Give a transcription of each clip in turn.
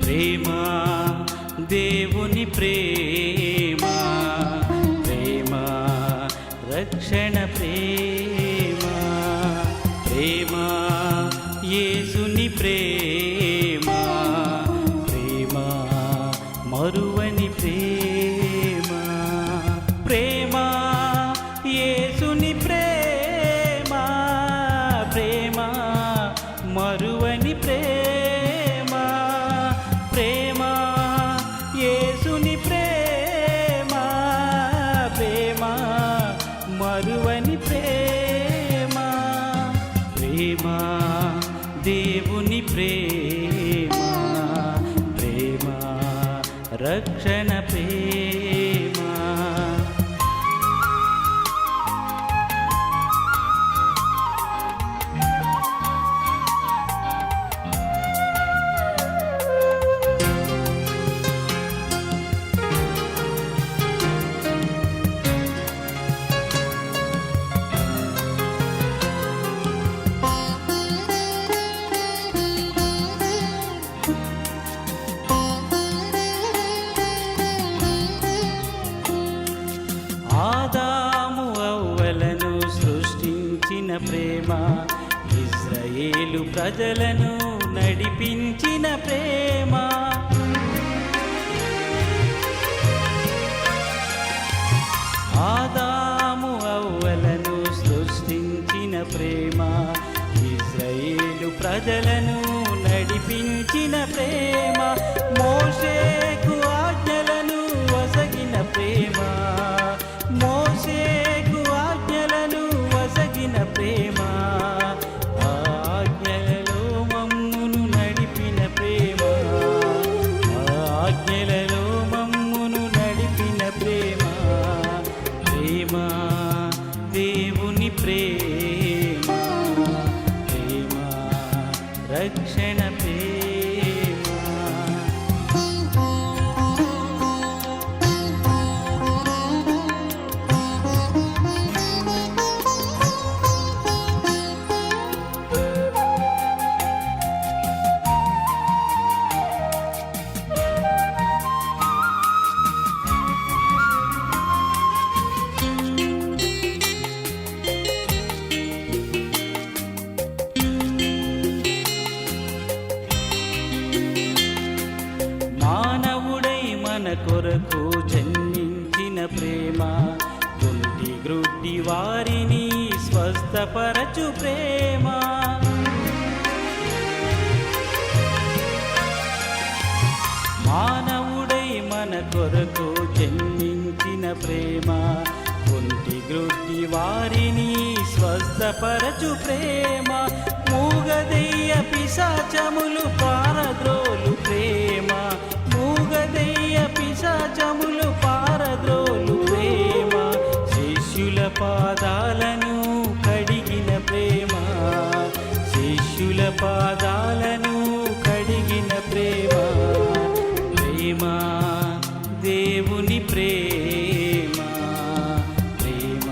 ప్రేమ దేవుని ప్రేమ, ప్రేమ రక్షణ ప్రేమ, ప్రేమ యేసుని ప్రేమ, ప్రేమ మరువని ప్రేమ, ప్రేమ యేసుని ప్రేమ, ప్రేమ మరువని ప్రేమ, ప్రేమ యేసుని ప్రేమ, ప్రేమ మరువని ప్రేమ, ప్రేమ దేవుని ప్రేమ, ప్రేమ రక్షణ ప్రేమ. ఆదాము అవ్వలను సృష్టించిన ప్రేమ, ఇశ్రాయేలు ప్రజలను నడిపించిన ప్రేమ, ఆదాము అవ్వలను సృష్టించిన ప్రేమ, ఇశ్రాయేలు ప్రజలను నడిపించిన ప్రేమ, మోషేకు ఆజ్ఞలను వసగిన ప్రేమ, మోషేకు ఆజ్ఞలను వసగిన ప్రేమ, ఆజ్ఞలలో మమ్మును నడిపిన ప్రేమ, ఆజ్ఞలలో మమ్మును నడిపిన ప్రేమ, ప్రేమ దేవుని ప్రేమ, ప్రేమ రక్షణ ప్రేమ. మానవుడై మన కొరకు జన్మించిన ప్రేమ, కుంటి గ్రుడ్డి వారిని స్వస్థపరచు ప్రేమ, మానవుడై మన కొరకు జన్మించిన ప్రేమ, కుంటి గ్రుడ్డి వారిని స్వస్థపరచు ప్రేమ, మూగదెయ్య పిశాచములు పారద్రోలు ప్రేమ, మూగదెయ్య పిశాచములు పారద్రోలు ప్రేమ, శిష్యుల పాదాలను కడిగిన ప్రేమ, శిష్యుల పాదాలను కడిగిన ప్రేమ, ప్రేమ దేవుని ప్రేమ, ప్రేమ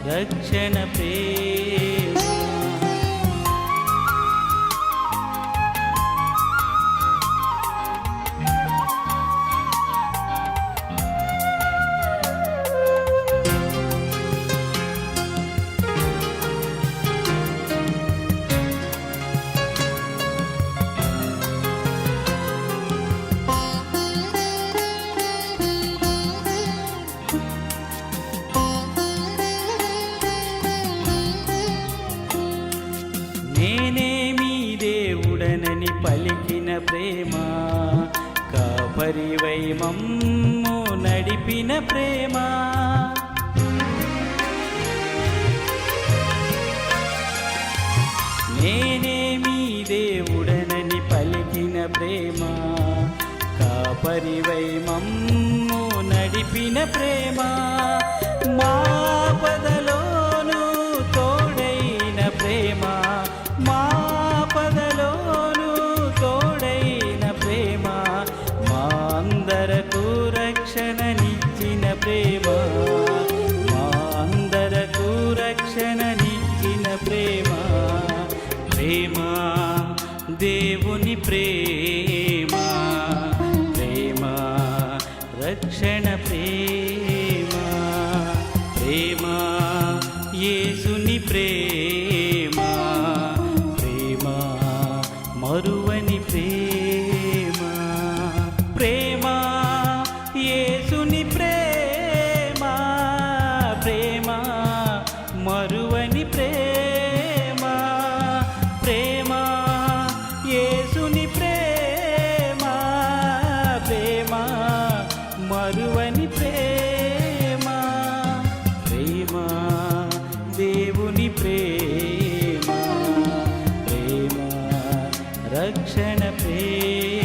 రక్షణ ప్రేమ. నేనే మీ దేవుడనని పలికిన ప్రేమ, కాపరివై మమ్ము నడిపిన ప్రేమ, నేనే మీ దేవుడనని పలికిన ప్రేమ, కాపరివై మమ్ము నడిపిన ప్రేమ, మా పదలోను తోడైన ప్రేమ, మా పదలోను తోడైన ప్రేమ, మా అందరకు రక్షణనిచ్చిన ప్రేమ, మా అందరకు రక్షణనిచ్చిన ప్రేమ, ప్రేమ దేవుని ప్రేమ, దేవుని ప్రేమ, ప్రేమ రక్షణ ప్రేమ.